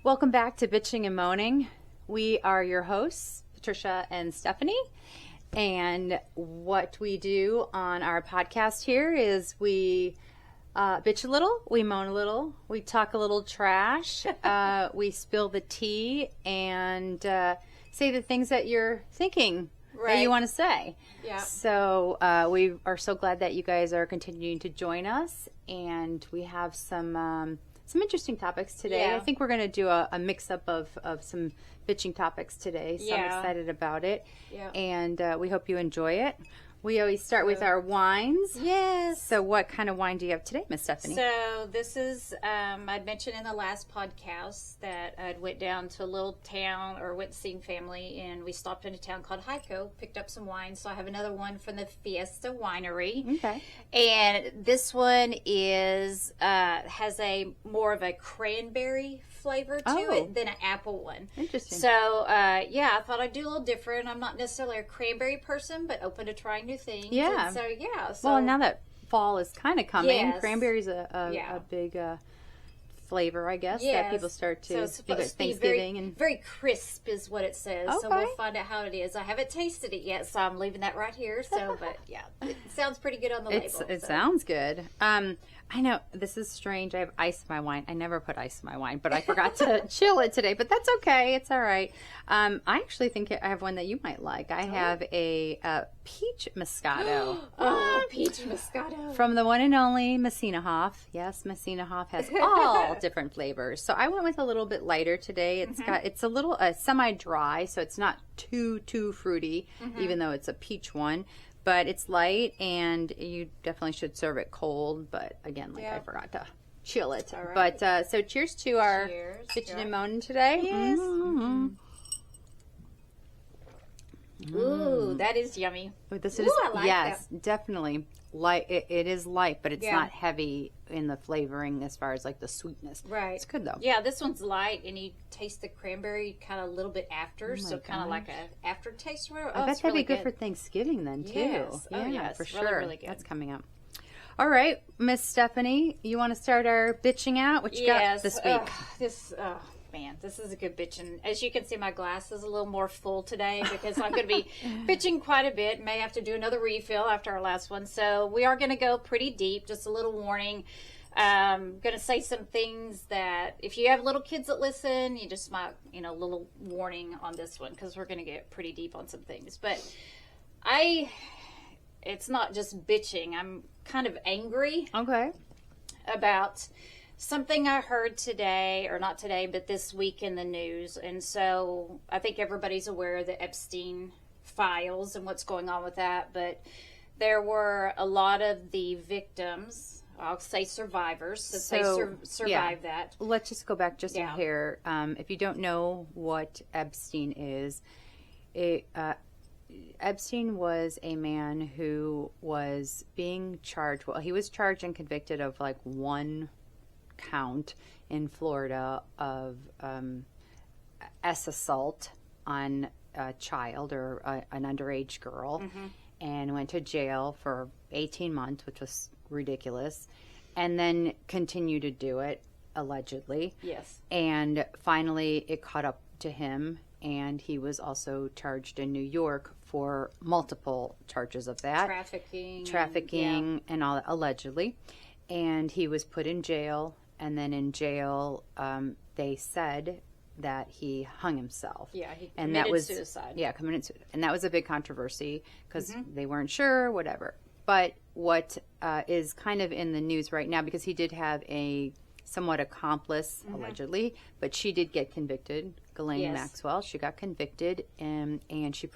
Welcome back to Bitching and Moaning. We are your hosts, Patricia and Stephanie. And what we do on our podcast here is we bitch a little, we moan a little, we talk a little trash, we spill the tea, and say the things that you're thinking that you want to say. Yeah. So we are so glad that you guys are continuing to join us, and we have some interesting topics today. Yeah. I think we're going to do a mix-up of some bitching topics today, so I'm excited about it. Yeah. And we hope you enjoy it. We always start with our wines. Yes. So what kind of wine do you have today, Miss Stephanie? So this is, I'd mentioned in the last podcast that I'd went down to a little town or went to see family, and we stopped in a town called Hyco, picked up some wine. So I have another one from the Fiesta Winery. Okay. And this one is, has a more of a cranberry flavor to it than an apple one. Interesting. So, I thought I'd do a little different. I'm not necessarily a cranberry person, but open to trying new things. Yeah. And so, well, now that fall is kind of coming, Yes. cranberry's a big flavor, I guess, that people start to it's think of supposed to be Thanksgiving. very crisp is what it says. So Okay. we'll find out how it is. I haven't tasted it yet, so I'm leaving that right here. So, but yeah, it sounds pretty good on the label. It sounds good. I know this is strange. I have ice in my wine. I never put ice in my wine, but I forgot to chill it today. But that's okay. It's all right. I actually think I have one that you might like. I have a peach Moscato. Peach Moscato. From the one and only Messina Hoff. Yes, Messina Hoff has all different flavors. So I went with a little bit lighter today. It's a little semi-dry, so it's not too fruity, even though it's a peach one. But it's light, and you definitely should serve it cold. But again, I forgot to chill it. All right. But so cheers to our Bitchin and Moanin today. Yes. Mm-hmm. Ooh, that is yummy. This Ooh, is I like definitely light. It is light, but it's not heavy in the flavoring as far as like the sweetness. Right. It's good though. Yeah, this one's light, and you taste the cranberry kind of a little bit after, so kind of like a aftertaste. I bet that'd be good for Thanksgiving then too. Yes. Yeah, Oh, yes. for Really, sure. really good. That's coming up. All right, Miss Stephanie, you want to start our bitching out? What you got this week? This is a good bitching. As you can see, my glass is a little more full today because I'm going to be bitching quite a bit. May have to do another refill after our last one. So we are going to go pretty deep. Just a little warning. Going to say some things that if you have little kids that listen, you just might, a little warning on this one because we're going to get pretty deep on some things. But it's not just bitching. I'm kind of angry. Okay. About something I heard today, or not today, but this week in the news. And so I think everybody's aware of the Epstein files and what's going on with that. But there were a lot of the victims, I'll say survivors, since they survived that. Let's just go back just a hair. If you don't know what Epstein is, Epstein was a man who was being charged. Well, he was charged and convicted of like one count in Florida of assault on a child or an underage girl, and went to jail for 18 months, which was ridiculous, and then continued to do it, allegedly. Yes. And finally it caught up to him, and he was also charged in New York for multiple charges of that. Trafficking and all that, allegedly. And he was put in jail, and then in jail, they said that he hung himself. Yeah, he committed suicide. Yeah, committed suicide. And that was a big controversy because they weren't sure, whatever. But what is kind of in the news right now, because he did have a somewhat accomplice, allegedly, but she did get convicted. Ghislaine Maxwell, she got convicted, and she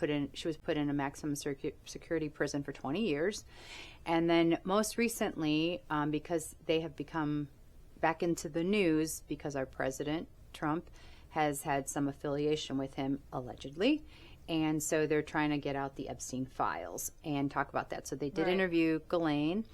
was put in a maximum security prison for 20 years. And then most recently, because they have become back into the news because our president, Trump, has had some affiliation with him, allegedly. And so they're trying to get out the Epstein files and talk about that. So they did interview Ghislaine,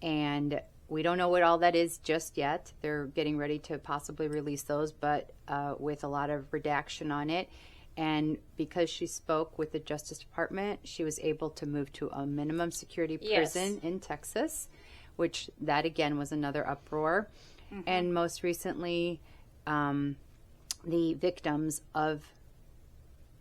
and we don't know what all that is just yet. They're getting ready to possibly release those, but with a lot of redaction on it. And because she spoke with the Justice Department, she was able to move to a minimum security prison in Texas, which that again was another uproar. And most recently, the victims of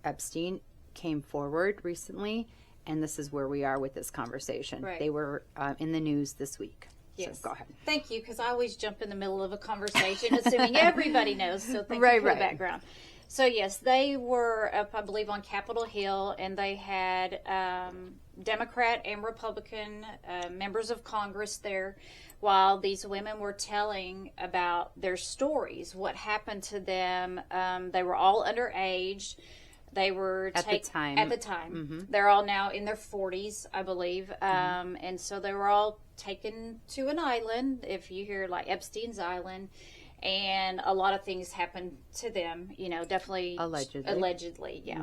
Epstein came forward recently, and this is where we are with this conversation. Right. They were in the news this week. Yes. So go ahead. Thank you, because I always jump in the middle of a conversation, assuming everybody knows. So thank Right, you for right. the background. So yes, they were up, I believe, on Capitol Hill, and they had Democrat and Republican members of Congress there, while these women were telling about their stories, what happened to them. They were all underage. They were At the time. At the time, they're all now in their 40s, I believe, and so they were all taken to an island. If you hear like Epstein's Island, and a lot of things happened to them, you know, definitely allegedly, yeah.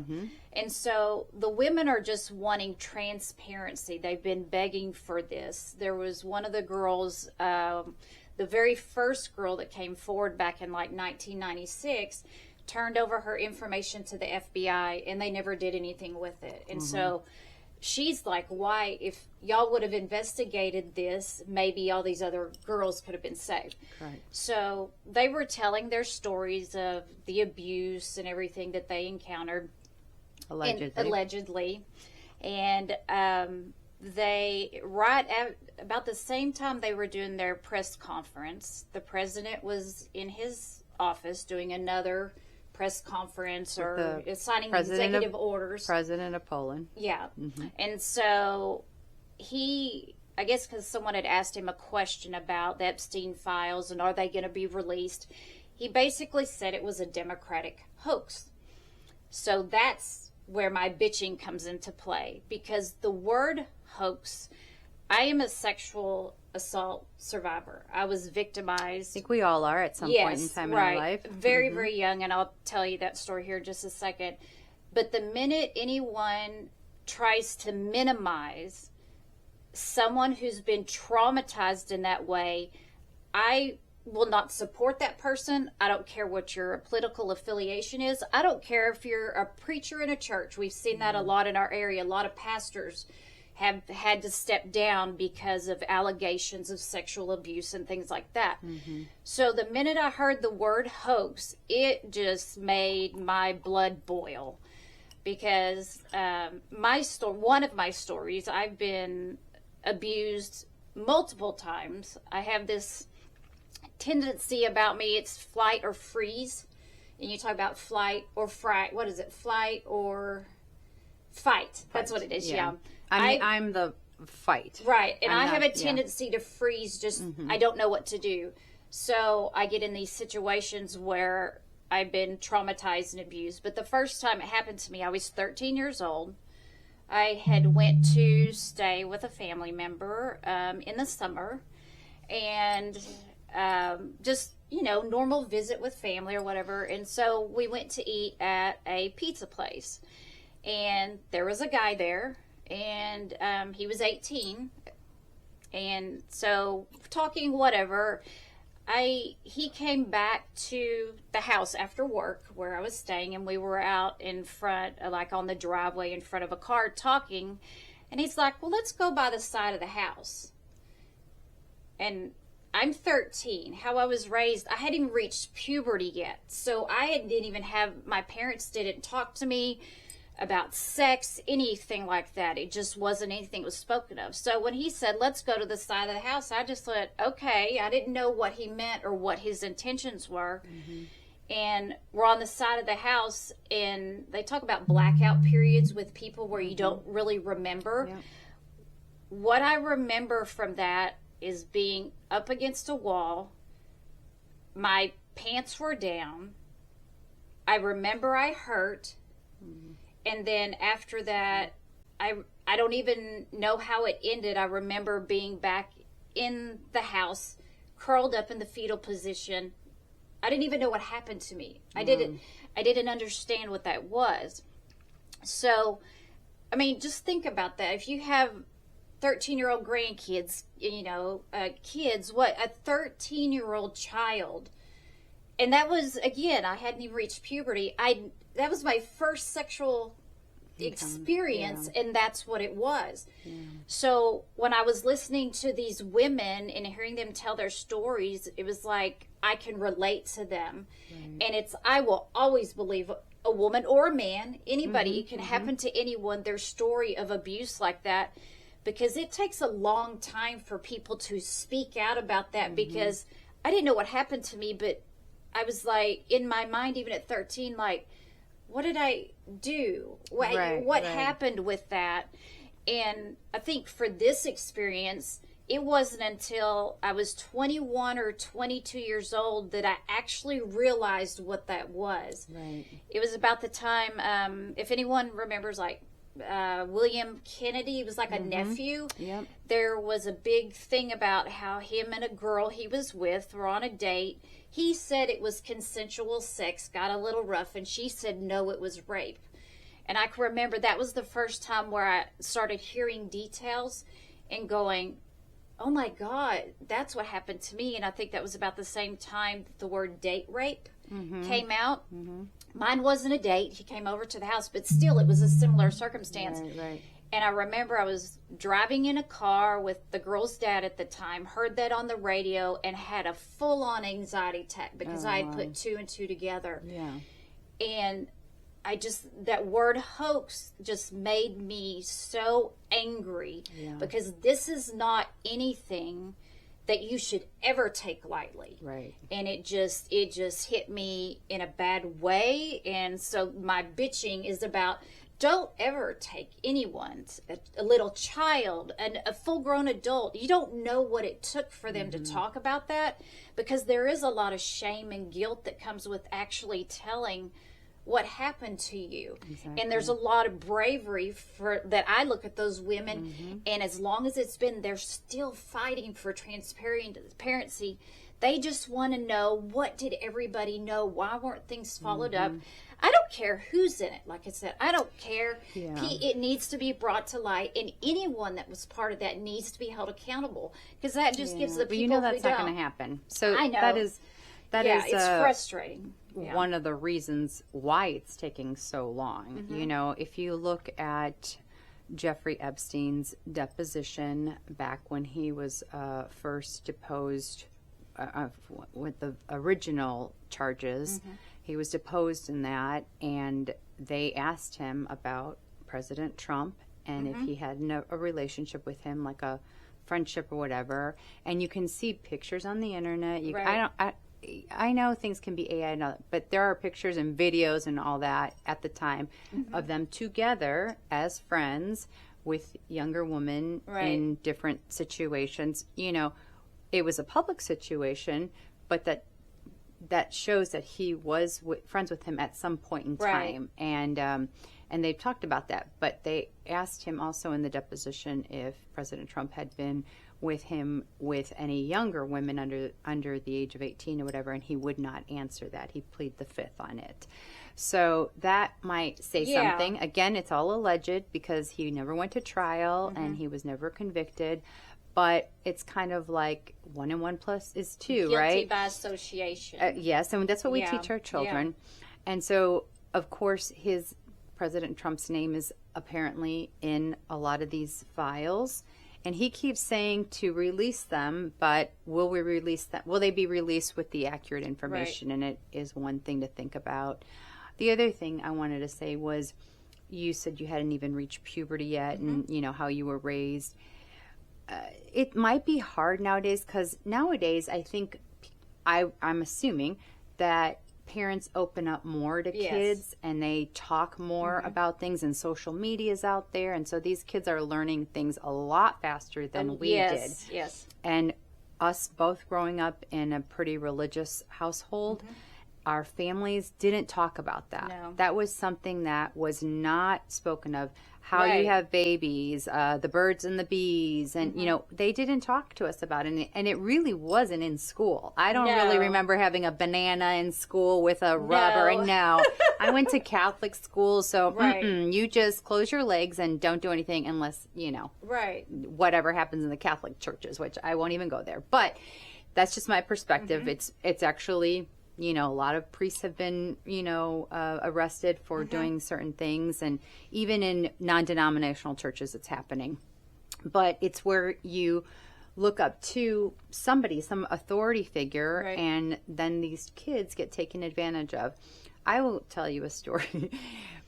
And so the women are just wanting transparency. They've been begging for this. There was one of the girls, the very first girl that came forward back in like 1996, turned over her information to the FBI, and they never did anything with it. And so she's like, why, if y'all would have investigated this, maybe all these other girls could have been saved. Right. So they were telling their stories of the abuse and everything that they encountered. Allegedly. And they, right at about the same time they were doing their press conference, the president was in his office doing another press conference or signing executive orders. President of Poland. Yeah. And so I guess because someone had asked him a question about the Epstein files and are they going to be released, he basically said it was a Democratic hoax. So that's where my bitching comes into play, because the word hoax, I am a sexual assault survivor. I was victimized. I think we all are at some point in time in our life. Very, very young, and I'll tell you that story here in just a second. But the minute anyone tries to minimize someone who's been traumatized in that way, I will not support that person. I don't care what your political affiliation is. I don't care if you're a preacher in a church. We've seen that a lot in our area. A lot of pastors have had to step down because of allegations of sexual abuse and things like that. So the minute I heard the word hoax, it just made my blood boil, because one of my stories, I've been abused multiple times. I have this tendency about me, it's flight or freeze. And you talk about flight or fright. What is it? Flight or fight. That's what it is. Yeah. I'm the fight. Right. And I have a tendency to freeze. Just, I don't know what to do. So I get in these situations where I've been traumatized and abused. But the first time it happened to me, I was 13 years old. I had went to stay with a family member in the summer, and just, you know, normal visit with family or whatever. And so we went to eat at a pizza place, and there was a guy there, and he was 18. And so talking whatever, he came back to the house after work where I was staying, and we were out in front, like on the driveway in front of a car talking, and he's like, well, let's go by the side of the house. And I'm 13. How I was raised, I hadn't even reached puberty yet. So didn't even have, my parents didn't talk to me about sex, anything like that. It just wasn't anything that was spoken of. So when he said, let's go to the side of the house, I just thought, okay. I didn't know what he meant or what his intentions were. And we're on the side of the house, and they talk about blackout periods with people where you don't really remember. What I remember from that is being up against a wall. My pants were down. I remember I hurt. And then after that, I don't even know how it ended. I remember being back in the house, curled up in the fetal position. I didn't even know what happened to me. I didn't understand what that was. So, I mean, just think about that. If you have 13-year-old grandkids, you know, kids, what, a 13-year-old child. And that was, again, I hadn't even reached puberty. That was my first sexual experience, and that's what it was. So when I was listening to these women and hearing them tell their stories, it was like I can relate to them. And I will always believe a woman or a man, anybody, it can happen to anyone, their story of abuse like that, because it takes a long time for people to speak out about that, because I didn't know what happened to me, but I was like, in my mind, even at 13, like, what did I do? What happened with that? And I think for this experience, it wasn't until I was 21 or 22 years old that I actually realized what that was. It was about the time, if anyone remembers, like, William Kennedy was like a nephew. There was a big thing about how him and a girl he was with were on a date. He said it was consensual sex, got a little rough, and she said no, it was rape. And I can remember that was the first time where I started hearing details and going, oh my God, that's what happened to me. And I think that was about the same time that the word date rape came out. Mine wasn't a date. He came over to the house, but still it was a similar circumstance. And I remember I was driving in a car with the girl's dad at the time, heard that on the radio, and had a full-on anxiety attack because I had put two and two together. And that word hoax just made me so angry, because this is not anything that you should ever take lightly. And it just hit me in a bad way. And so my bitching is about, don't ever take anyone's, a little child, a full-grown adult. You don't know what it took for them to talk about that, because there is a lot of shame and guilt that comes with actually telling what happened to you. And there's a lot of bravery for that. I look at those women, and as long as it's been, they're still fighting for transparency. They just want to know, what did everybody know? Why weren't things followed up? I don't care who's in it. Like I said, I don't care. It needs to be brought to light, and anyone that was part of that needs to be held accountable, because that just gives the people. But you know that's not going to happen. So I know. that is it's frustrating. One of the reasons why it's taking so long. You know, if you look at Jeffrey Epstein's deposition back when he was first deposed with the original charges, he was deposed in that, and they asked him about President Trump and if he had a relationship with him, like a friendship or whatever. And you can see pictures on the internet. I know things can be AI, but there are pictures and videos and all that at the time of them together as friends with younger women in different situations. You know, it was a public situation, but that shows that he was friends with him at some point in time. And they've talked about that. But they asked him also in the deposition if President Trump had been with him with any younger women under the age of 18 or whatever, and he would not answer that. He pleaded the fifth on it. So that might say something. Again, it's all alleged because he never went to trial and he was never convicted. But it's kind of like 1 and 1 plus is 2, Guilty right? Guilty by association. Yes, and that's what we teach our children. And so, of course, President Trump's name is apparently in a lot of these files. And he keeps saying to release them, but will we release them? Will they be released with the accurate information? And it is one thing to think about. The other thing I wanted to say was, you said you hadn't even reached puberty yet, and you know how you were raised. It might be hard nowadays, because nowadays I think I'm assuming that parents open up more to kids and they talk more about things, and social media is out there, and so these kids are learning things a lot faster than we did. And us both growing up in a pretty religious household, our families didn't talk about that. That was something that was not spoken of. How you have babies, the birds and the bees, and you know, they didn't talk to us about it, and it really wasn't in school. I don't really remember having a banana in school with a rubber. And I went to Catholic school, so you just close your legs and don't do anything unless, you know, whatever happens in the Catholic churches, which I won't even go there. But that's just my perspective. It's actually a lot of priests have been, arrested for doing certain things. And even in non-denominational churches, it's happening. But it's where you look up to somebody, some authority figure, Right. and then these kids get taken advantage of. I will tell you a story.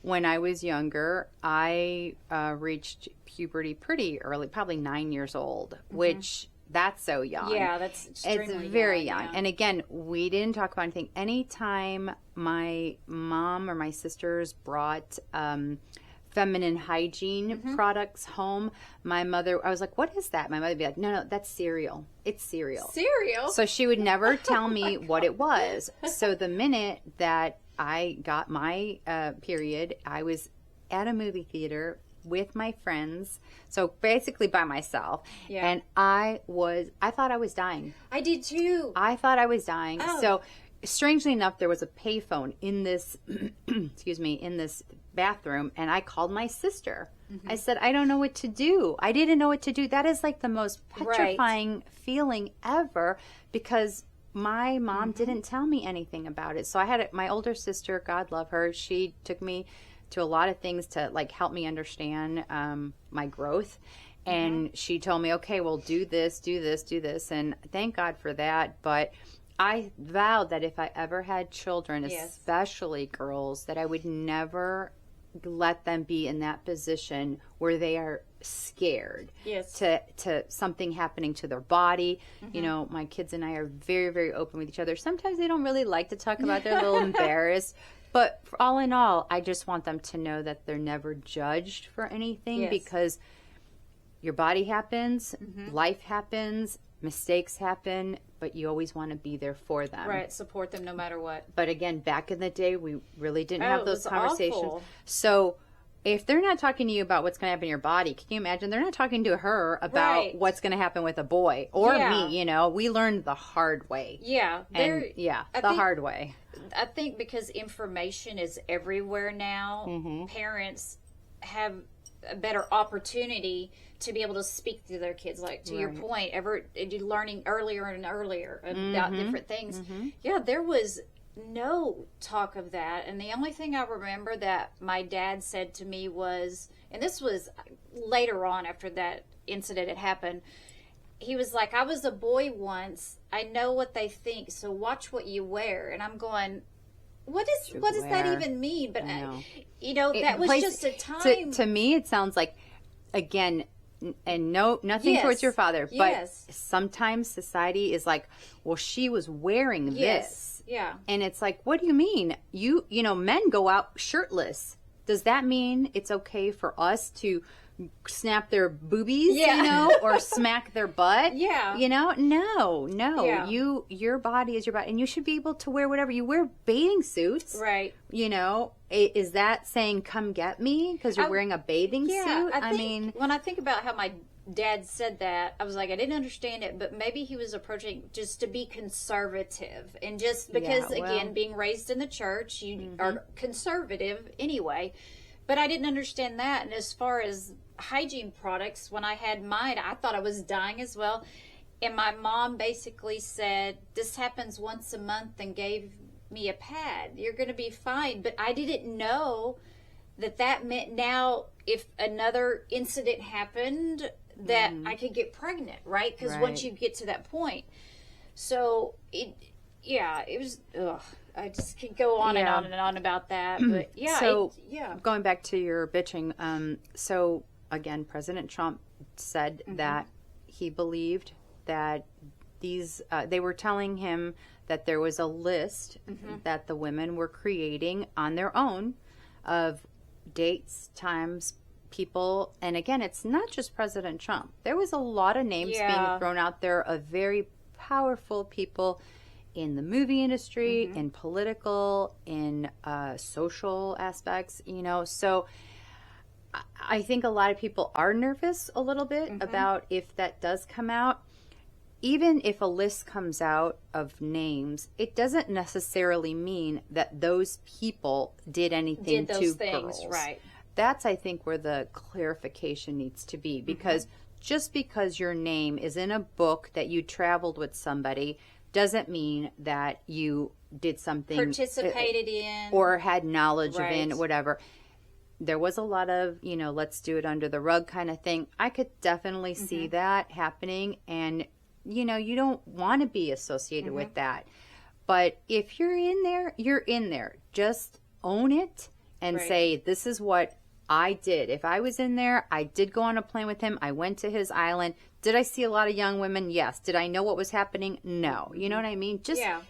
When I was younger, I reached puberty pretty early, probably 9 years old, which that's so young. Yeah, that's extremely It's very young. yeah. And again, we didn't talk about anything. Anytime my mom or my sisters brought feminine hygiene products home, my mother, I was like, what is that? My mother would be like, no, that's cereal. It's cereal. Cereal? So she would never tell me what it was. So the minute that I got my period, I was at a movie theater with my friends, so basically by myself. Yeah. And I thought I was dying. I did too. I thought I was dying. Oh. So strangely enough, there was a payphone in this, excuse me, in this bathroom, and I called my sister. I said, I don't know what to do. I didn't know what to do. That is like the most petrifying feeling ever, because my mom didn't tell me anything about it. So I had my older sister, God love her, she took me to a lot of things to like help me understand my growth. And she told me, okay, well, do this, do this, do this. And thank God for that. But I vowed that if I ever had children, especially girls, that I would never let them be in that position where they are scared to something happening to their body. My kids and I are very, very open with each other. Sometimes they don't really like to talk about, they're a little embarrassed. But for all in all, I just want them to know that they're never judged for anything, because your body happens, life happens, mistakes happen, but you always want to be there for them. Right, support them no matter what. But again, back in the day, we really didn't have those it was conversations. awful. So if they're not talking to you about what's going to happen in your body, can you imagine? They're not talking to her about what's going to happen with a boy or me. We learned the hard way. Yeah. Hard way. I think because information is everywhere now, parents have a better opportunity to be able to speak to their kids, like to your point, learning earlier and earlier about different things. Yeah, there was no talk of that. And the only thing I remember that my dad said to me was, and this was later on after that incident had happened, he was like, I was a boy once. I know what they think, so watch what you wear. And I'm going, what does that even mean? But that was just a time. To me, it sounds like, again, and nothing towards your father, but sometimes society is like, well, she was wearing this. Yeah. And it's like, what do you mean? Men go out shirtless. Does that mean it's okay for us to snap their boobies, or smack their butt? Yeah. No. Yeah. Your body is your body, and you should be able to wear whatever. You wear bathing suits. Right. Is that saying, come get me because you're wearing a bathing suit? I mean, when I think about how my dad said that, I was like, I didn't understand it, but maybe he was approaching just to be conservative, and just because again, being raised in the church, you are conservative anyway. But I didn't understand that. And as far as hygiene products, when I had mine, I thought I was dying as well. And my mom basically said, this happens once a month, and gave me a pad. You're going to be fine. But I didn't know that meant now if another incident happened, that I could get pregnant, right? Because once you get to that point. So it was, I just could go on and on and on about that. But going back to your bitching, so again, President Trump said that he believed that they were telling him that there was a list that the women were creating on their own of dates, times, people. And again, it's not just President Trump. There was a lot of names being thrown out there of very powerful people in the movie industry, in political, in social aspects, So I think a lot of people are nervous a little bit about if that does come out. Even if a list comes out of names, it doesn't necessarily mean that those people did anything to girls. Right. That's, I think, where the clarification needs to be. Because just because your name is in a book that you traveled with somebody doesn't mean that you did something, participated in, or had knowledge of Right. in, whatever. There was a lot of, let's do it under the rug kind of thing. I could definitely see that happening. And, you don't want to be associated with that. But if you're in there, you're in there. Just own it and Right. say, this is what I did. If I was in there, I did go on a plane with him. I went to his island. Did I see a lot of young women? Yes. Did I know what was happening? No. You know what I mean? Just Yeah.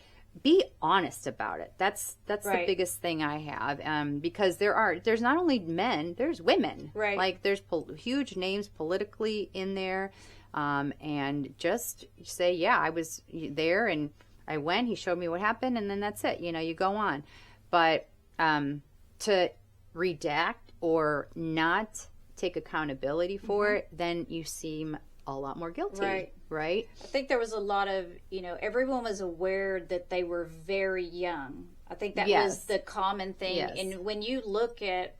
be honest about it. That's the Right. biggest thing I have. Because there's not only men, there's women. Right. Like there's huge names politically in there. And just say, yeah, I was there and I went, he showed me what happened, and then that's it. You go on. But to redact or not take accountability for it, then you seem a lot more guilty. Right. Right? I think there was a lot of, everyone was aware that they were very young. I think that Yes. was the common thing. Yes. And when you look at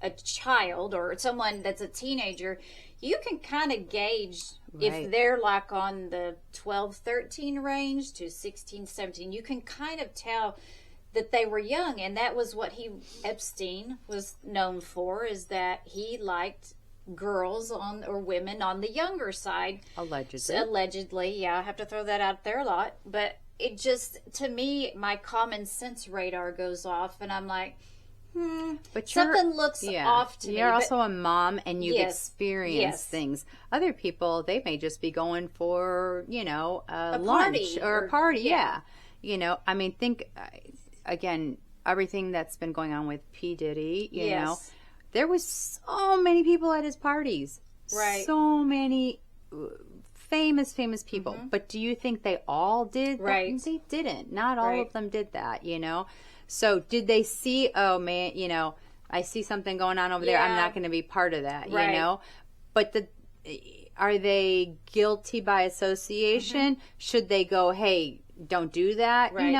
a child or someone that's a teenager, you can kind of gauge Right. if they're like on the 12, 13 range to 16, 17. You can kind of tell that they were young. And that was what Epstein was known for, is that he liked girls or women on the younger side. Allegedly, yeah, I have to throw that out there a lot. But it just, to me, my common sense radar goes off, and I'm like, But something looks off to me. You're but- also a mom and you've Yes. experienced Yes. things. Other people, they may just be going for, a lunch party or a or- party. yeah. Yeah. I mean, think, again, everything that's been going on with P. Diddy, you know, Yes. there was so many people at his parties. Right. So many famous people. But do you think they all did that? Right. They didn't. Not all Right. of them did that, So did they see, oh man, I see something going on over there. I'm Yeah. not going to be part of that, Right. But are they guilty by association? Should they go, hey, don't do that? Right.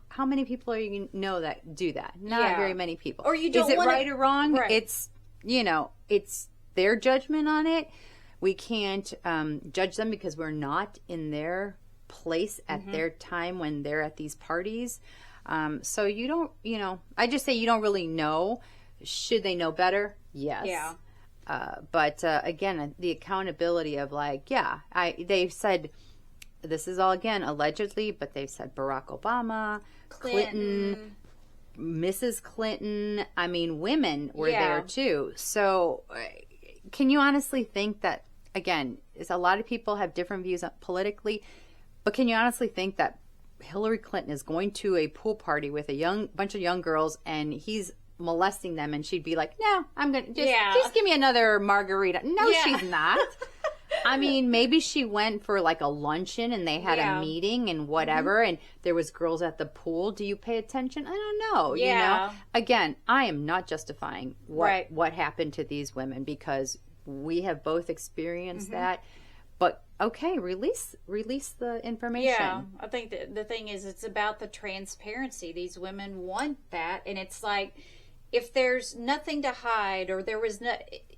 How many people are you know that do that? Not Yeah. very many people. Or you Is don't it wanna- right or wrong? Right. It's, it's their judgment on it. We can't judge them because we're not in their place at their time when they're at these parties. So you don't, I just say you don't really know. Should they know better? Yes. Yeah. But again, the accountability of they've said, this is all again allegedly, but they've said Barack Obama, Clinton, Mrs. Clinton. I mean, women were Yeah. there too. So can you honestly think that, again, is a lot of people have different views politically, but can you honestly think that Hillary Clinton is going to a pool party with a bunch of young girls and he's molesting them and she'd be like, no, I'm going to just give me another margarita. No, Yeah. she's not. I mean, maybe she went for like a luncheon and they had Yeah. a meeting and whatever, and there was girls at the pool. Do you pay attention? I don't know. Yeah. Again, I am not justifying Right. what happened to these women because we have both experienced that. But okay, release the information. Yeah, I think the thing is, it's about the transparency. These women want that, and it's like, if there's nothing to hide, or there was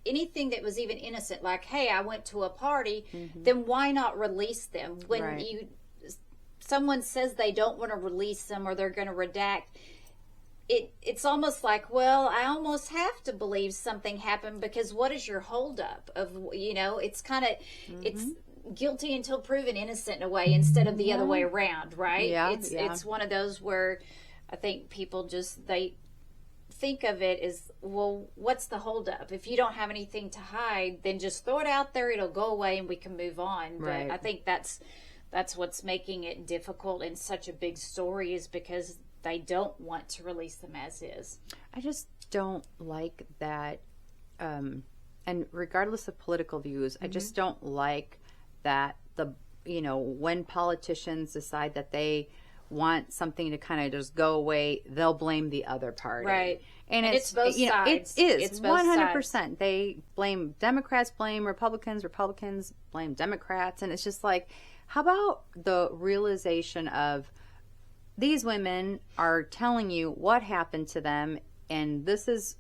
anything that was even innocent, like, hey, I went to a party, then why not release them? When Right. someone says they don't want to release them or they're going to redact, it's almost like, well, I almost have to believe something happened, because what is your holdup of, it's kind of, it's guilty until proven innocent in a way, instead of the other way around, right? Yeah, It's one of those where I think people they think of it as, well, what's the holdup? If you don't have anything to hide, then just throw it out there, it'll go away and we can move on. Right. But I think that's what's making it difficult in such a big story, is because they don't want to release them as is. I just don't like that. And regardless of political views, I just don't like that when politicians decide that they want something to kind of just go away, they'll blame the other party. Right. And it's both sides. It is. It's both 100%. They blame Democrats, blame Republicans blame Democrats. And it's just like, how about the realization of these women are telling you what happened to them, and this is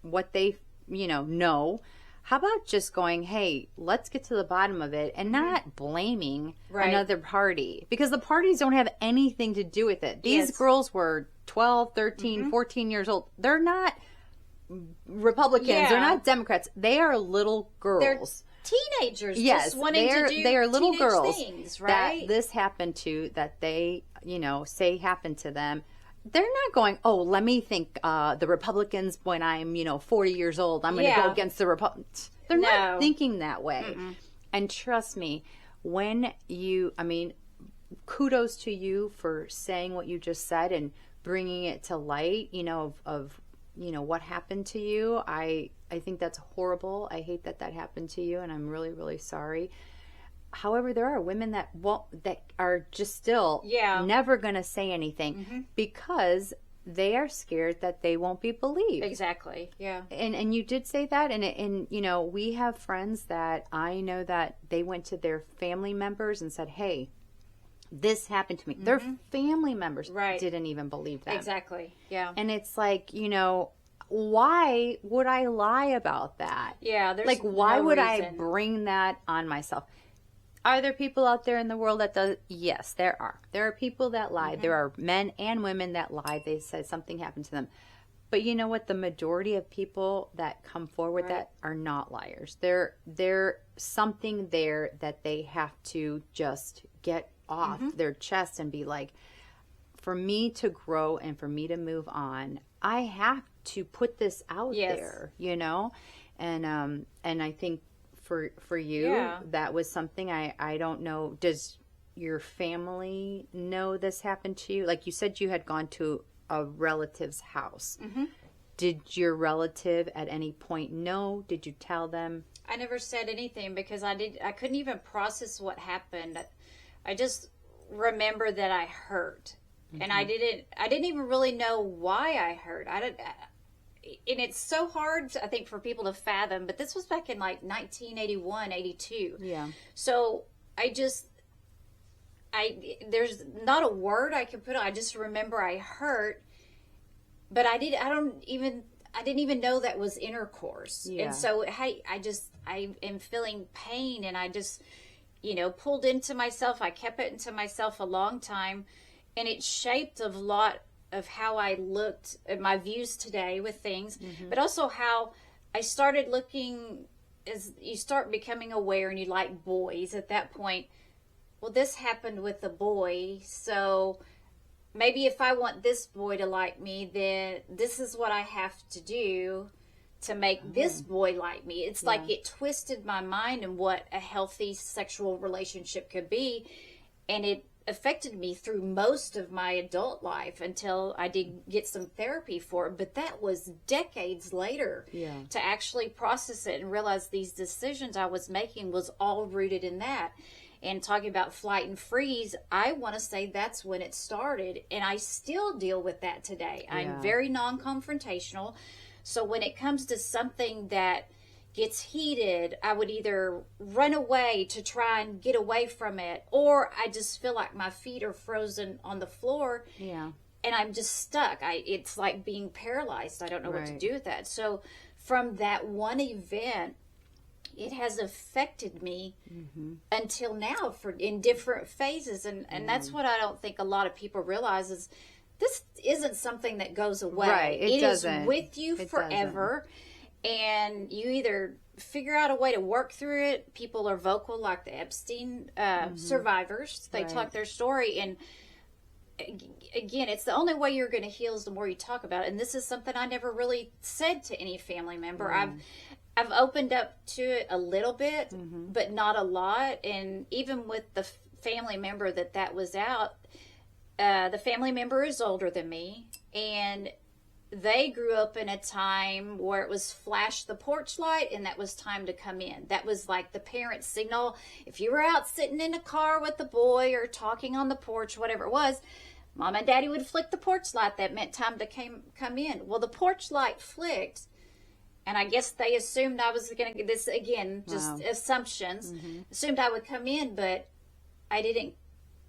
what they, know. how about just going, hey, let's get to the bottom of it and not blaming Right. another party, because the parties don't have anything to do with it. These girls were 12, 13, 14 years old. They're not Republicans. Yeah. They're not Democrats. They are little They're girls. teenagers Yes, just wanting to do they are little teenage girls things, right? that this happened to, that they, say happened to them. They're not going, oh, let me think the Republicans when I'm, 40 years old, I'm going to go against the Republicans. They're not thinking that way. And trust me, when kudos to you for saying what you just said and bringing it to light, of what happened to you. I think that's horrible. I hate that happened to you, and I'm really, really sorry. However, there are women that are just still never going to say anything because they are scared that they won't be believed. Exactly. Yeah. And you did say that, and we have friends that I know that they went to their family members and said, "Hey, this happened to me." Their family members didn't even believe that. Exactly. Yeah. And it's like, why would I lie about that? Yeah. There's like, why would I reason. bring that on myself? Are there people out there in the world that does? Yes, there are. There are people that lie. There are men and women that lie. They said something happened to them. But you know what? The majority of people that come forward that are not liars. They're something there that they have to just get off their chest and be like, for me to grow and for me to move on, I have to put this out there, And I think for you, that was something I don't know. Does your family know this happened to you? Like you said, you had gone to a relative's house. Did your relative at any point know? Did you tell them? I never said anything because I couldn't even process what happened. I just remember that I hurt. And I didn't even really know why I hurt. And it's so hard, I think, for people to fathom, but this was back in like 1981, 82. Yeah. So there's not a word I can put on. I just remember I hurt, but I didn't even know that was intercourse. Yeah. And so, I am feeling pain, and I just, pulled into myself. I kept it into myself a long time, and it shaped a lot of how I looked at my views today with things, but also how I started looking as you start becoming aware and you like boys at that point. Well, this happened with a boy, so maybe if I want this boy to like me, then this is what I have to do to make this boy like me. It's like it twisted my mind and what a healthy sexual relationship could be, and it affected me through most of my adult life until I did get some therapy for it. But that was decades later to actually process it and realize these decisions I was making was all rooted in that. And talking about flight and freeze, I want to say that's when it started. And I still deal with that today. I'm very non-confrontational. So when it comes to something that gets heated, I would either run away to try and get away from it, or I just feel like my feet are frozen on the floor and I'm just stuck. It's like being paralyzed. I don't know what to do with that. So from that one event, it has affected me until now in different phases. And that's what I don't think a lot of people realize is this isn't something that goes away. Right. It doesn't. Is with you forever. Doesn't. And you either figure out a way to work through it. People are vocal, like the Epstein survivors. They talk their story. And again, it's the only way you're going to heal is the more you talk about it. And this is something I never really said to any family member. I've opened up to it a little bit, but not a lot. And even with the family member that was out, the family member is older than me. And they grew up in a time where it was flash the porch light and that was time to come in. That was like the parent signal. If you were out sitting in a car with the boy or talking on the porch, whatever it was, mom and daddy would flick the porch light. That meant time to come in. Well, the porch light flicked, and I guess they assumed I was going to get this again, just assumptions, assumed I would come in, but I didn't.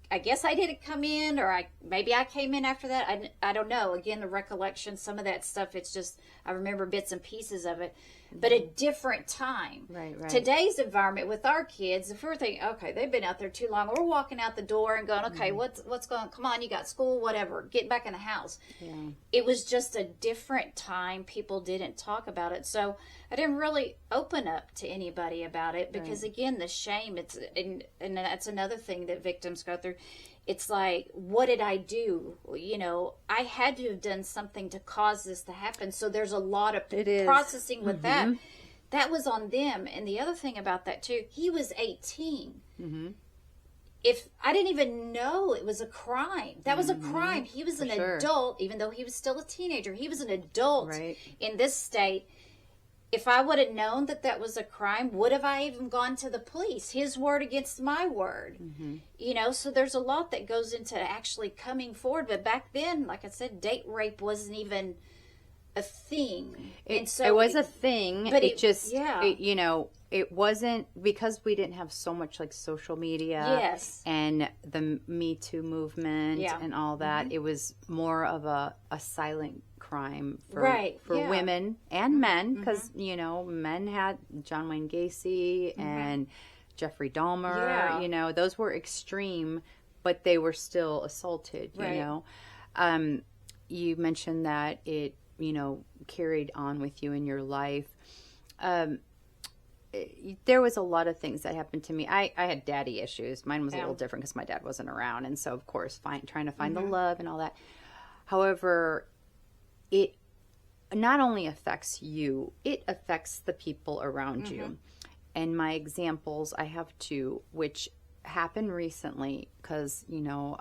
I guess I didn't come in, or maybe I came in after that. I don't know. Again, the recollection, some of that stuff, it's just, I remember bits and pieces of it. but a different time. Right, right. Today's environment with our kids, if we're thinking, okay, they've been out there too long, we're walking out the door and going, okay, what's going on? Come on, you got school, whatever, get back in the house. Yeah. It was just a different time. People didn't talk about it. So I didn't really open up to anybody about it because, again, the shame, and that's another thing that victims go through. It's like, what did I do? You know, I had to have done something to cause this to happen. So there's a lot of processing with that. That was on them. And the other thing about that, too, he was 18. If I didn't even know it was a crime. That was a crime. He was an adult, even though he was still a teenager. He was an adult in this state. If I would have known that that was a crime, would have I even gone to the police? His word against my word. You know, so there's a lot that goes into actually coming forward. But back then, like I said, date rape wasn't even a thing. And so it was a thing, but it just, you know, it wasn't, because we didn't have so much like social media and the Me Too movement and all that. It was more of a silent crime for women and men, because you know, men had John Wayne Gacy and Jeffrey Dahmer. You know, those were extreme, but they were still assaulted. You know, you mentioned that it, you know, carried on with you in your life. There was a lot of things that happened to me. I had daddy issues. Mine was a little different because my dad wasn't around, and so of course trying to find the love and all that. However, it not only affects you, it affects the people around you. And my examples, I have two, which happened recently because, you know,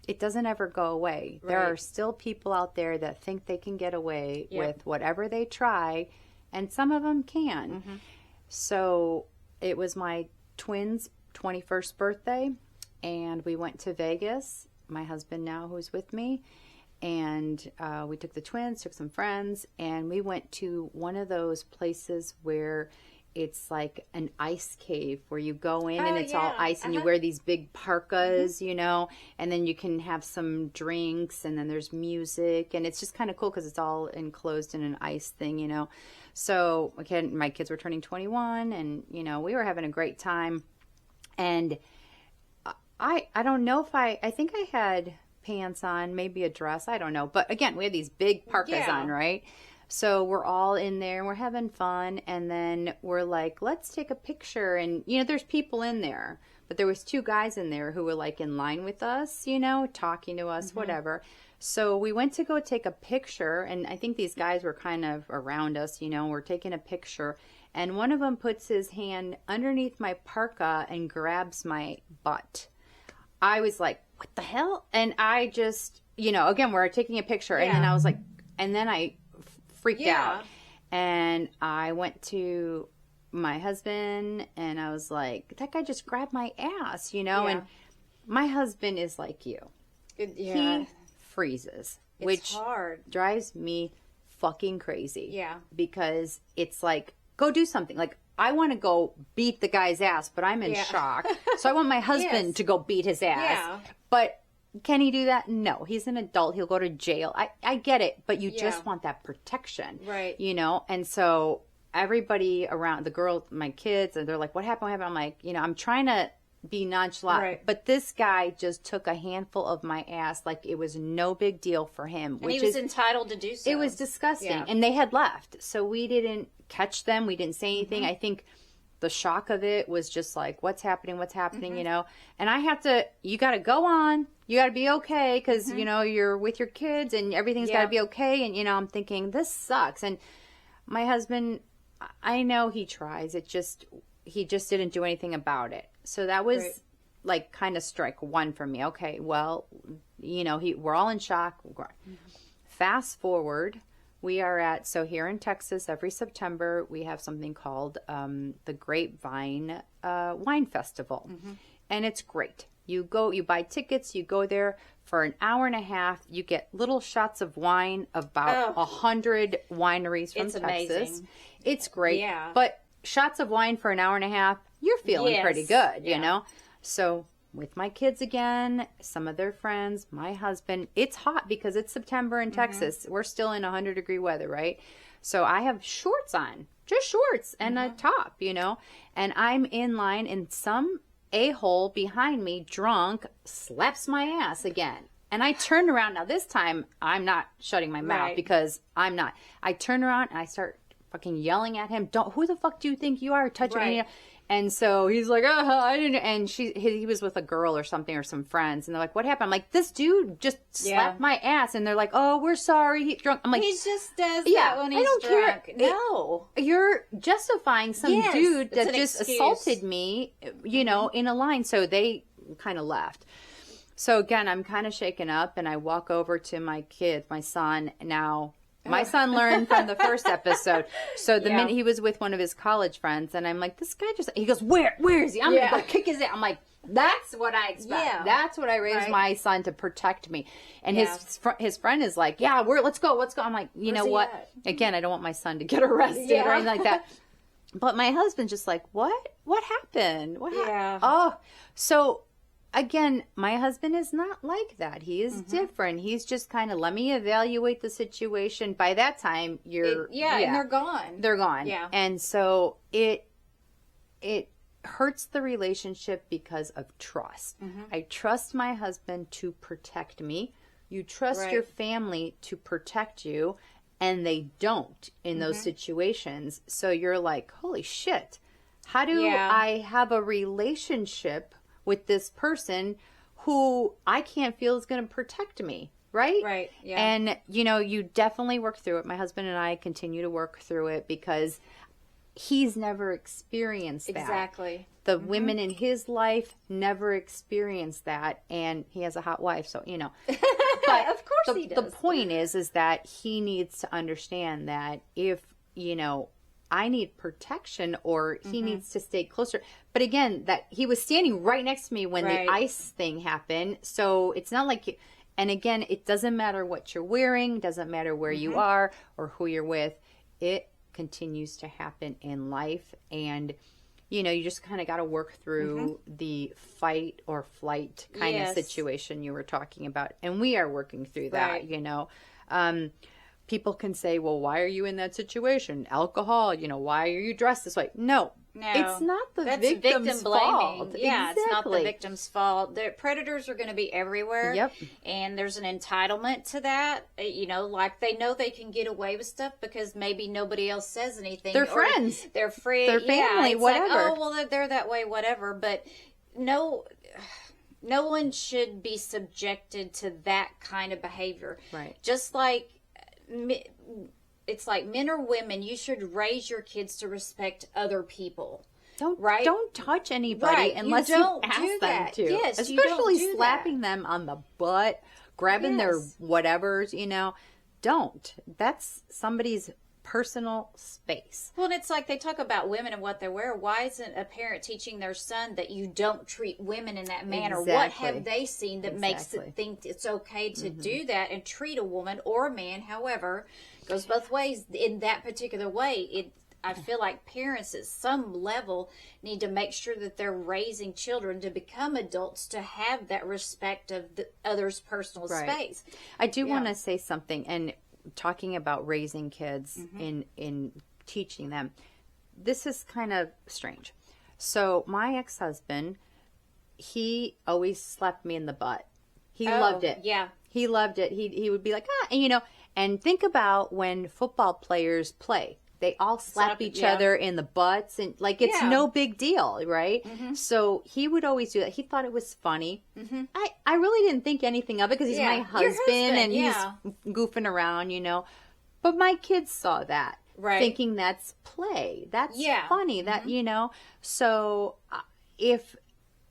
it doesn't ever go away. There are still people out there that think they can get away with whatever they try, and some of them can. So it was my twins' 21st birthday, and we went to Vegas. My husband now, who's with me, and we took the twins, took some friends, and we went to one of those places where it's like an ice cave where you go in and it's all ice, and you wear these big parkas, you know, and then you can have some drinks, and then there's music, and it's just kind of cool because it's all enclosed in an ice thing, you know. So again, my kids were turning 21, and you know, we were having a great time. And I don't know if I think I had pants on, maybe a dress, I don't know, but again, we had these big parkas on, right? So we're all in there and we're having fun, and then we're like, let's take a picture. And you know, there's people in there, but there was two guys in there who were like in line with us, you know, talking to us, whatever. So we went to go take a picture, and I think these guys were kind of around us, you know, we're taking a picture, and one of them puts his hand underneath my parka and grabs my butt. I was like, what the hell? And I just, you know, again, we're taking a picture, and then I was like, and then I freaked out, and I went to my husband, and I was like, that guy just grabbed my ass, you know. And my husband is like you. He freezes, which drives me fucking crazy. Because it's like, go do something. Like, I want to go beat the guy's ass, but I'm in shock. So I want my husband to go beat his ass. But can he do that? No. He's an adult. He'll go to jail. I get it, but you just want that protection. You know? And so everybody around, the girls, my kids, and they're like, what happened? What happened? I'm like, you know, I'm trying to be nonchalant. But this guy just took a handful of my ass like it was no big deal for him. And he was entitled to do so. It was disgusting. And they had left. So we didn't catch them. We didn't say anything. I think the shock of it was just like, what's happening, you know? And I have to, you got to go on. You got to be okay because, you know, you're with your kids and everything's got to be okay. And, you know, I'm thinking, this sucks. And my husband, I know he tries. He just didn't do anything about it. So that was like kind of strike one for me. Okay, well, you know, we're all in shock. Fast forward. We are so here in Texas, every September, we have something called the Grapevine Wine Festival. And it's great. You buy tickets, you go there for an hour and a half. You get little shots of wine, about 100 wineries from Texas. Amazing. It's great. But shots of wine for an hour and a half, you're feeling pretty good, you know? So with my kids again, some of their friends, my husband. It's hot because it's September in Texas. We're still in 100-degree weather, right? So I have shorts on, just shorts and a top, you know, and I'm in line and some a-hole behind me, drunk, slaps my ass again. And I turn around. Now this time I'm not shutting my mouth because I'm not. I turn around and I start fucking yelling at him. Who the fuck do you think you are touching me? And so he's like, I didn't. And he was with a girl or something or some friends. And they're like, what happened? I'm like, this dude just slapped my ass. And they're like, oh, we're sorry. He's drunk. I'm like, he just does that when he's drunk. Care. No. You're justifying some dude that just excuse. assaulted me, you know, in a line. So they kind of left. So again, I'm kind of shaken up and I walk over to my kid, my son. Now, my son learned from the first episode. So the minute he was with one of his college friends, and I'm like, this guy he goes, where is he? I'm going to go kick his ass. I'm like, that's what I expect. Yeah. That's what I raised my son to protect me. And his friend is like, let's go. I'm like, you know what? Again, I don't want my son to get arrested or anything like that. But my husband's just like, what happened? What happened? Oh, so again, my husband is not like that. He is different. He's just kind of, let me evaluate the situation. By that time, and they're gone. They're gone. Yeah. And so it hurts the relationship because of trust. I trust my husband to protect me. You trust your family to protect you, and they don't in those situations. So you're like, holy shit. How do I have a relationship with this person who I can't feel is going to protect me, right? Right, yeah. And, you know, you definitely work through it. My husband and I continue to work through it because he's never experienced that. Exactly. The women in his life never experienced that, and he has a hot wife, so, you know. But of course he does. The point is that he needs to understand that if, you know, I need protection or he needs to stay closer. But again, that he was standing right next to me when the ice thing happened. So it's not like, and again, it doesn't matter what you're wearing, doesn't matter where you are or who you're with. It continues to happen in life. And, you know, you just kind of got to work through the fight or flight kind of situation you were talking about. And we are working through that, you know. People can say, well, why are you in that situation? Alcohol, you know, why are you dressed this way? No, it's not the victim's fault. Yeah, it's not the victim's fault. The predators are going to be everywhere. Yep. And there's an entitlement to that. You know, like they know they can get away with stuff because maybe nobody else says anything. Their friends. Their friends. Their family, whatever. Like, oh, well, they're that way, whatever. But no one should be subjected to that kind of behavior. Right. Just like, it's like men or women, you should raise your kids to respect other people. Don't touch anybody unless you ask them to. Yes, especially slapping them on the butt, grabbing their whatevers, you know. Don't. That's somebody's personal space. Well, and it's like they talk about women and what they wear. Why isn't a parent teaching their son that you don't treat women in that manner? Exactly. What have they seen that makes it think it's okay to do that and treat a woman or a man, however, goes both ways in that particular way? I feel like parents at some level need to make sure that they're raising children to become adults to have that respect of the other's personal space. I do want to say something, and talking about raising kids in teaching them, this is kind of strange. So my ex-husband, he always slapped me in the butt. He loved it. Yeah. He loved it. He would be like, and you know, and think about when football players play. They all slap each other in the butts, and like it's no big deal, right? So he would always do that. He thought it was funny. I really didn't think anything of it because he's my husband and he's goofing around, you know. But my kids saw that, thinking that's play, that's funny, that you know. So if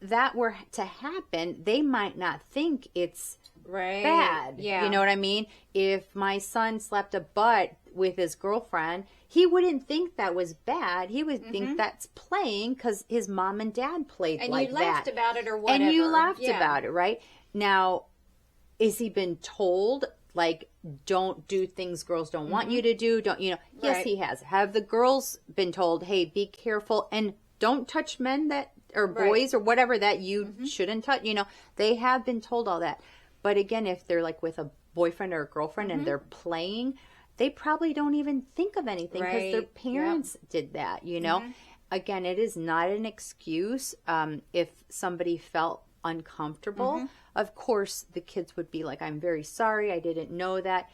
that were to happen, they might not think it's bad. Yeah. You know what I mean? If my son slapped a butt with his girlfriend, he wouldn't think that was bad. He would think that's playing because his mom and dad played and like that. And you laughed about it or whatever. And you laughed about it, right? Now, is he been told, like, don't do things girls don't want you to do? Don't, you know? Yes, he has. Have the girls been told, hey, be careful and don't touch men that or boys or whatever that you shouldn't touch. You know, they have been told all that. But again, if they're like with a boyfriend or a girlfriend and they're playing, they probably don't even think of anything because their parents did that, you know? Again, it is not an excuse. If somebody felt uncomfortable, of course the kids would be like, I'm very sorry, I didn't know that.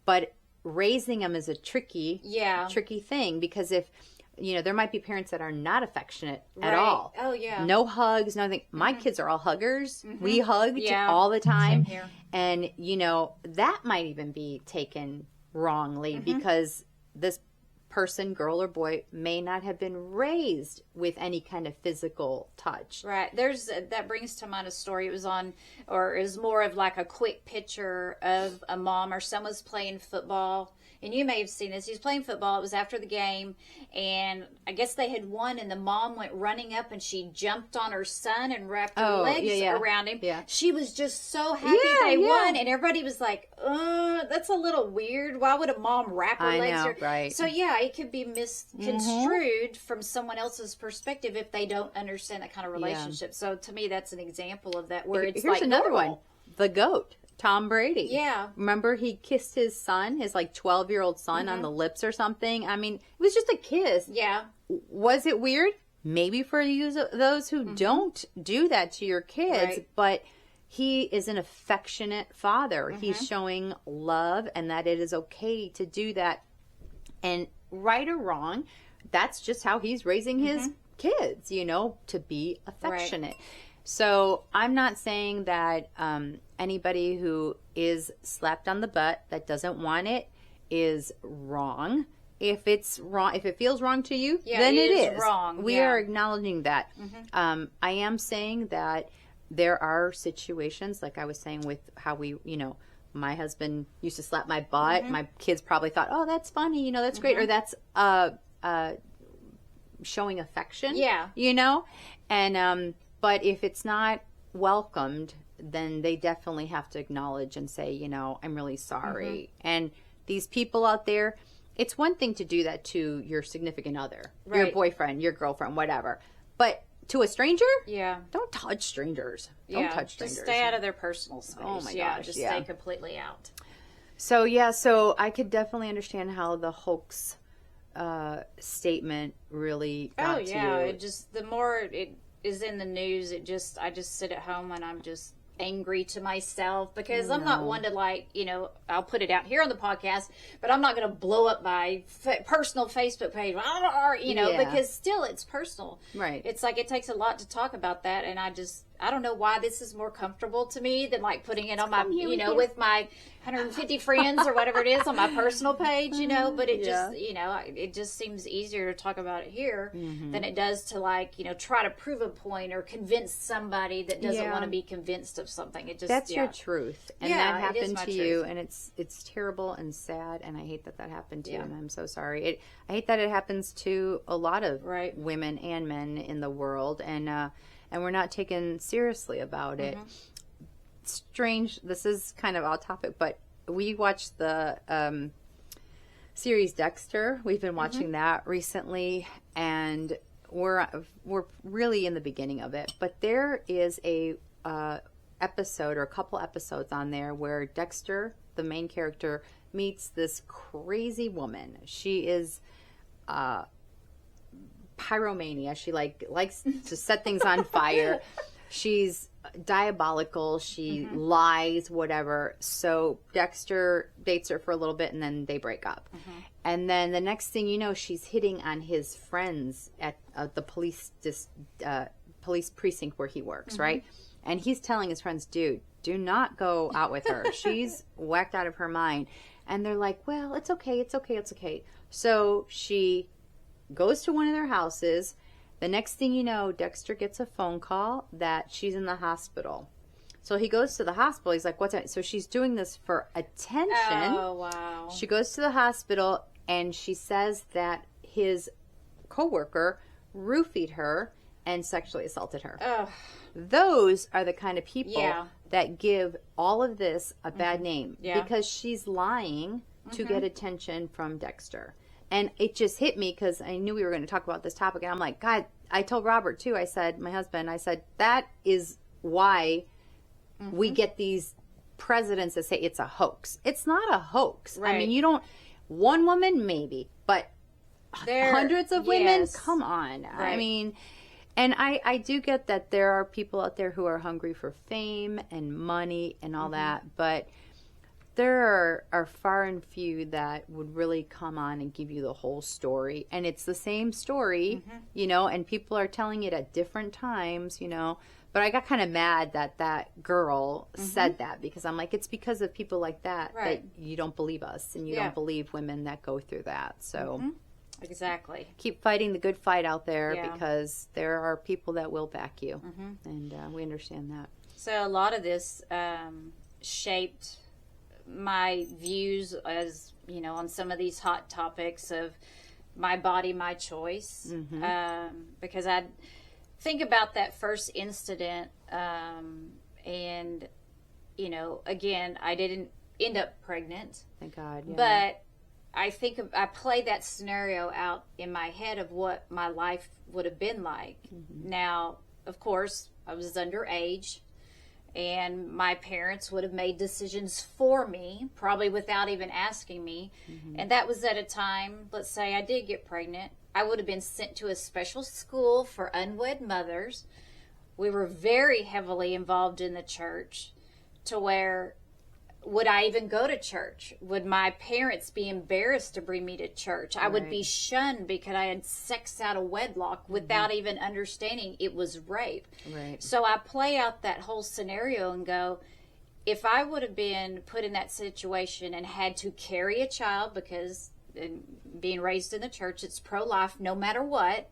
But raising them is a tricky thing, because if, you know, there might be parents that are not affectionate at all. Oh, yeah. No hugs, nothing. My kids are all huggers. We hugged all the time. Same here. And, you know, that might even be taken wrongly because this person, girl or boy, may not have been raised with any kind of physical touch. Right. That brings to mind a story. It was on, or is more of like a quick picture of a mom or someone's playing football. And you may have seen this. He was playing football. It was after the game. And I guess they had won. And the mom went running up and she jumped on her son and wrapped her legs around him. Yeah. She was just so happy they won. And everybody was like, that's a little weird. Why would a mom wrap her legs? Right. So, yeah, it could be misconstrued from someone else's perspective if they don't understand that kind of relationship. So, to me, that's an example of that where it's Here's like another normal. one. The GOAT. Tom Brady. Yeah. Remember he kissed his son, his like 12-year-old son on the lips or something? I mean, it was just a kiss. Yeah. Was it weird? Maybe for those who don't do that to your kids, but he is an affectionate father. He's showing love and that it is okay to do that. And right or wrong, that's just how he's raising his kids, you know, to be affectionate. Right. So I'm not saying that anybody who is slapped on the butt that doesn't want it is wrong. If it's wrong, if it feels wrong to you, then it is wrong. We are acknowledging that. I am saying that there are situations, like I was saying with how we, you know, my husband used to slap my butt. My kids probably thought, oh, that's funny, you know, that's great. Or that's showing affection, you know? And, but if it's not welcomed, then they definitely have to acknowledge and say, you know, I'm really sorry. And these people out there, it's one thing to do that to your significant other, your boyfriend, your girlfriend, whatever. But to a stranger, don't touch strangers. Don't touch strangers. Just stay out of their personal space. Oh my gosh, just stay completely out. So so I could definitely understand how the hoax statement really got to you. It just, the more it is in the news, I just sit at home and I'm just angry to myself because I'm not one to, like, you know, I'll put it out here on the podcast, but I'm not going to blow up my personal Facebook page, you know, because still it's personal. Right. It's like it takes a lot to talk about that, and I don't know why this is more comfortable to me than like putting it on my, you know, with my 150 friends or whatever it is on my personal page, you know, but it just, you know, it just seems easier to talk about it here than it does to, like, you know, try to prove a point or convince somebody that doesn't want to be convinced of something. It just, that's your truth. And that happened to you, and it's terrible and sad, and I hate that happened to you, and I'm so sorry. I hate that it happens to a lot of women and men in the world, and we're not taken seriously about it. Strange, this is kind of off topic, but we watched the series Dexter. We've been watching that recently, and we're really in the beginning of it. But there is a episode or a couple episodes on there where Dexter, the main character, meets this crazy woman. She is pyromania. She likes to set things on fire. She's diabolical. She lies, whatever. So Dexter dates her for a little bit, and then they break up. And then the next thing you know, she's hitting on his friends at the police precinct where he works, right? And he's telling his friends, dude, do not go out with her. She's whacked out of her mind. And they're like, well, it's okay, it's okay, it's okay. So she goes to one of their houses. The next thing you know, Dexter gets a phone call that she's in the hospital. So he goes to the hospital. He's like, what's that? So she's doing this for attention. Oh, wow. She goes to the hospital, and she says that his coworker roofied her and sexually assaulted her. Ugh. Those are the kind of people that give all of this a bad name because she's lying to get attention from Dexter. And it just hit me because I knew we were going to talk about this topic. And I'm like, God, I told Robert too. I said, my husband, I said, that is why we get these presidents that say it's a hoax. It's not a hoax. Right. I mean, you don't, one woman maybe, but hundreds of women, come on. Right. I mean, and I do get that there are people out there who are hungry for fame and money and all that, but there are far and few that would really come on and give you the whole story. And it's the same story, you know, and people are telling it at different times, you know. But I got kind of mad that that girl said that, because I'm like, it's because of people like that that you don't believe us and you don't believe women that go through that. So exactly, keep fighting the good fight out there, because there are people that will back you, and we understand that. So a lot of this shaped my views, as you know, on some of these hot topics of my body, my choice, because I think about that first incident, and you know, again, I didn't end up pregnant, Thank God. Yeah. but I play that scenario out in my head of what my life would have been like. Now, of course, I was underage, and my parents would have made decisions for me, probably without even asking me. And that was at a time, let's say I did get pregnant, I would have been sent to a special school for unwed mothers. We were very heavily involved in the church, to where, would I even go to church? Would my parents be embarrassed to bring me to church? I would be shunned because I had sex out of wedlock without even understanding it was rape. Right. So I play out that whole scenario and go, if I would have been put in that situation and had to carry a child, because being raised in the church, it's pro-life no matter what,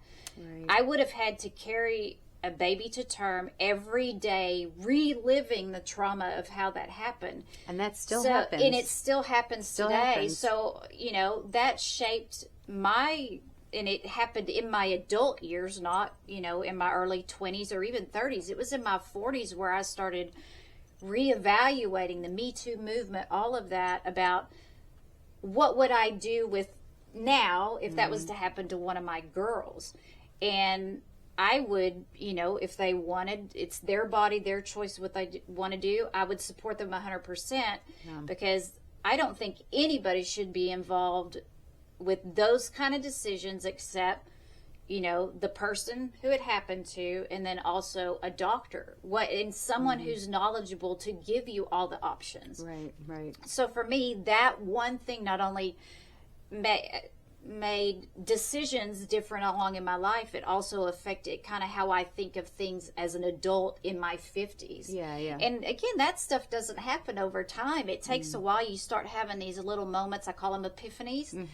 I would have had to carry a baby to term every day, reliving the trauma of how that happened. And that still happens. And it still happens today. Happens. So, you know, that shaped my, and it happened in my adult years, not, you know, in my early 20s or even 30s. It was in my 40s where I started reevaluating the Me Too movement, all of that, about what would I do with now if that was to happen to one of my girls. And I would, you know, if they wanted, it's their body, their choice, what they want to do, I would support them 100%, because I don't think anybody should be involved with those kind of decisions except, you know, the person who it happened to, and then also a doctor, and someone who's knowledgeable to give you all the options. Right. So for me, that one thing not only made decisions different along in my life, it also affected kind of how I think of things as an adult in my 50s. Yeah. And again, that stuff doesn't happen over time. It takes a while. You start having these little moments, I call them epiphanies,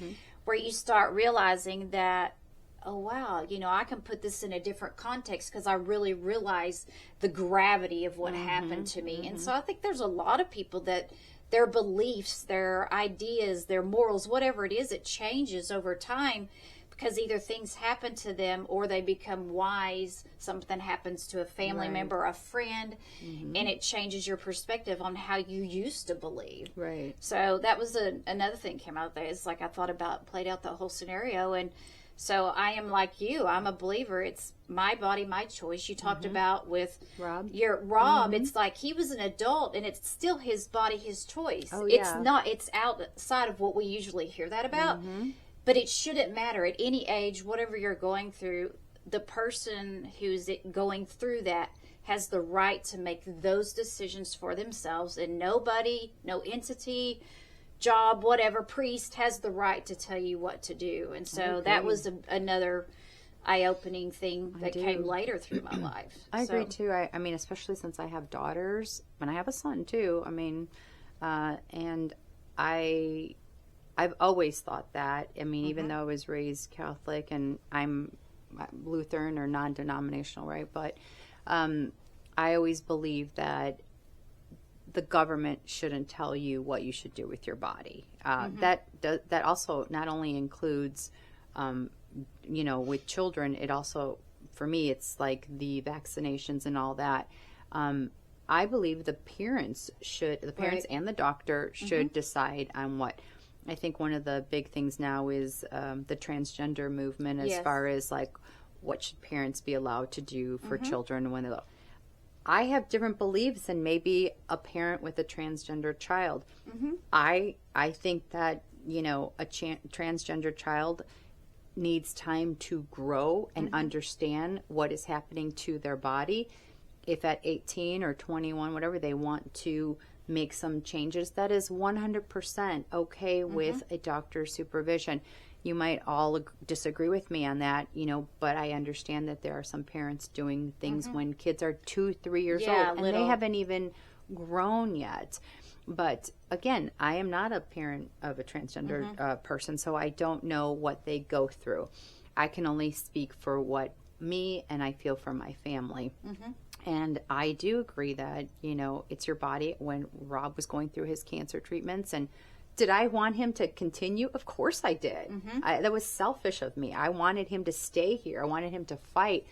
where you start realizing that, oh wow, you know, I can put this in a different context because I really realize the gravity of what happened to me. And so I think there's a lot of people that their beliefs, their ideas, their morals, whatever it is, it changes over time, because either things happen to them or they become wise. Something happens to a family member or a friend, and it changes your perspective on how you used to believe. Right. So that was another thing came out there. It's like I played out the whole scenario. And so I am like you. I'm a believer. It's my body, my choice. You talked about with Rob. It's like he was an adult, and it's still his body, his choice. Oh, It's yeah. not. It's outside of what we usually hear that about. But it shouldn't matter at any age, whatever you're going through. The person who's going through that has the right to make those decisions for themselves, and nobody, no entity, job, whatever, priest has the right to tell you what to do. And so that was another eye-opening thing that came later through my life. I agree too. I mean, especially since I have daughters and I have a son too. I mean, and I've always thought that. I mean, even though I was raised Catholic and I'm Lutheran or non-denominational, right? But I always believed that the government shouldn't tell you what you should do with your body. That also not only includes, you know, with children. It also, for me, it's like the vaccinations and all that. I believe the parents and the doctor should decide on what. I think one of the big things now is the transgender movement, as far as like what should parents be allowed to do for children when they're little. I have different beliefs than maybe a parent with a transgender child. I think that, you know, a transgender child needs time to grow and understand what is happening to their body. If at 18 or 21, whatever, they want to make some changes, that is 100% okay with a doctor's supervision. You might all disagree with me on that, you know, but I understand that there are some parents doing things when kids are 2-3 years old and they haven't even grown yet. But again, I am not a parent of a transgender person, so I don't know what they go through. I can only speak for what me and I feel for my family. And I do agree that, you know, it's your body. When Rob was going through his cancer treatments, and did I want him to continue? Of course I did. That was selfish of me. I wanted him to stay here. I wanted him to fight.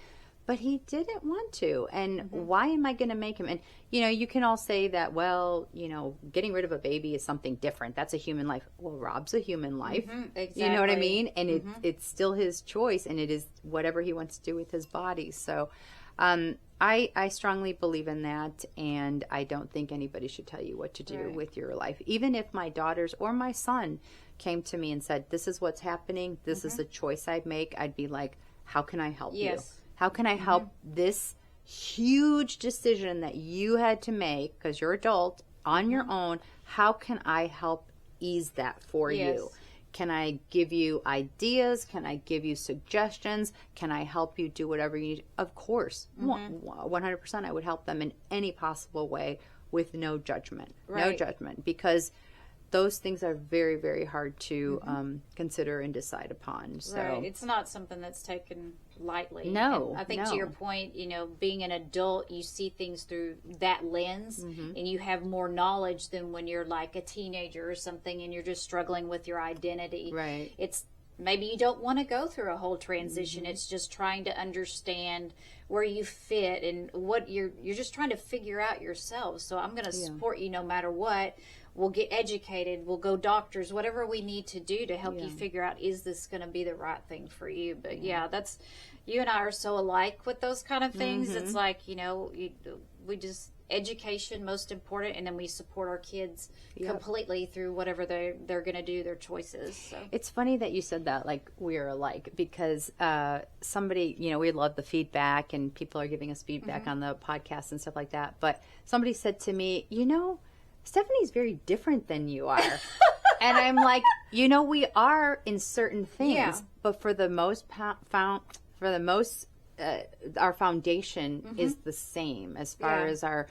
But he didn't want to. And why am I going to make him? And, you know, you can all say that, well, you know, getting rid of a baby is something different. That's a human life. Well, Rob's a human life. Exactly. You know what I mean? And it's still his choice, and it is whatever he wants to do with his body. So I strongly believe in that, and I don't think anybody should tell you what to do with your life. Even if my daughters or my son came to me and said, this is what's happening, this is a choice I'd make, I'd be like, how can I help you? How can I help this huge decision that you had to make, because you're adult, on your own? How can I help ease that for you? Can I give you ideas? Can I give you suggestions? Can I help you do whatever you need? Of course. 100% I would help them in any possible way with no judgment. No judgment. Because those things are very, very hard to consider and decide upon. So it's not something that's taken lightly. No. And I think to your point, you know, being an adult, you see things through that lens, and you have more knowledge than when you're like a teenager or something and you're just struggling with your identity. Right. It's maybe you don't want to go through a whole transition. It's just trying to understand where you fit and what you're just trying to figure out yourself. So I'm going to support you no matter what. We'll get educated. We'll go doctors, whatever we need to do to help you figure out, is this going to be the right thing for you? But that's, you and I are so alike with those kind of things. It's like, you know, we just, education most important, and then we support our kids completely through whatever they're going to do, their choices. So. It's funny that you said that, like we're alike, because somebody, you know, we love the feedback and people are giving us feedback on the podcast and stuff like that. But somebody said to me, you know, Stephanie's very different than you are. And I'm like, you know, we are in certain things, but for the most our foundation is the same as far as our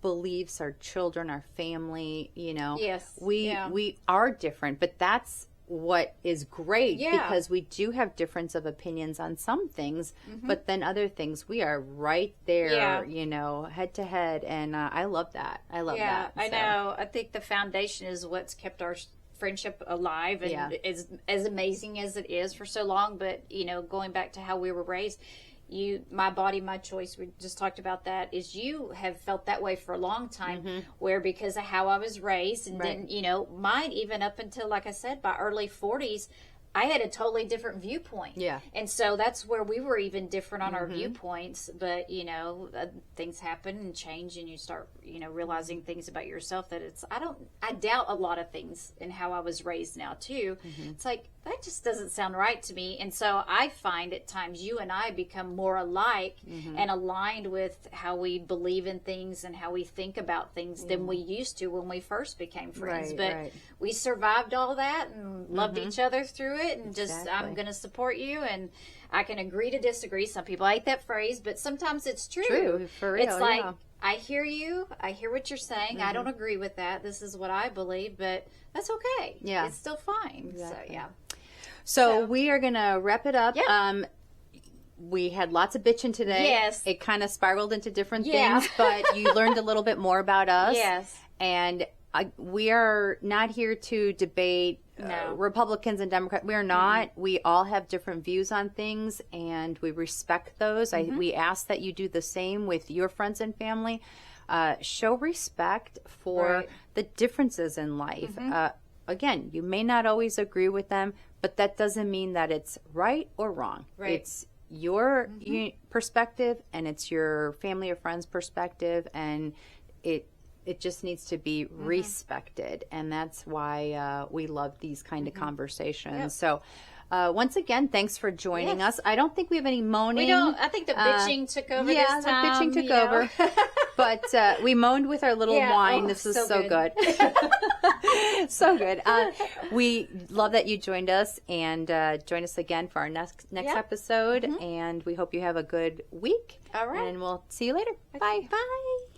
beliefs, our children, our family, you know. We are different, but that's what is great, because we do have difference of opinions on some things, but then other things we are right there, you know, head to head, and I love that. I love that. I know. I think the foundation is what's kept our friendship alive and is as amazing as it is for so long. But you know, going back to how we were raised, my body, my choice, we just talked about that, is you have felt that way for a long time, where because of how I was raised, and then, you know, mine, even up until, like I said, my early 40s, I had a totally different viewpoint. Yeah. And so that's where we were even different on our viewpoints. But, you know, things happen and change, and you start, you know, realizing things about yourself that I doubt a lot of things in how I was raised now, too. It's like, that just doesn't sound right to me. And so I find at times you and I become more alike and aligned with how we believe in things and how we think about things than we used to when we first became friends. But we survived all that and loved each other through it, and just, I'm going to support you. And I can agree to disagree. Some people hate that phrase, but sometimes it's true. For real, it's like, I hear you. I hear what you're saying. I don't agree with that. This is what I believe, but that's okay. Yeah. It's still fine. Exactly. So we are going to wrap it up. Yeah. We had lots of bitching today. Yes. It kind of spiraled into different things, but you learned a little bit more about us. Yes. And we are not here to debate Republicans and Democrats. We are not. We all have different views on things, and we respect those. We ask that you do the same with your friends and family. Show respect for the differences in life. again, you may not always agree with them, but that doesn't mean that it's right or wrong. Right. It's your perspective, and it's your family or friends' perspective, and it just needs to be respected. And that's why we love these kind of conversations. Yep. So once again, thanks for joining us. I don't think we have any moaning. We don't. I think the bitching took over this time. Yeah, the bitching took over. But we moaned with our little wine. Oh, this was so good. So good. We love that you joined us, and join us again for our next episode. And we hope you have a good week. All right. And we'll see you later. Bye. Bye.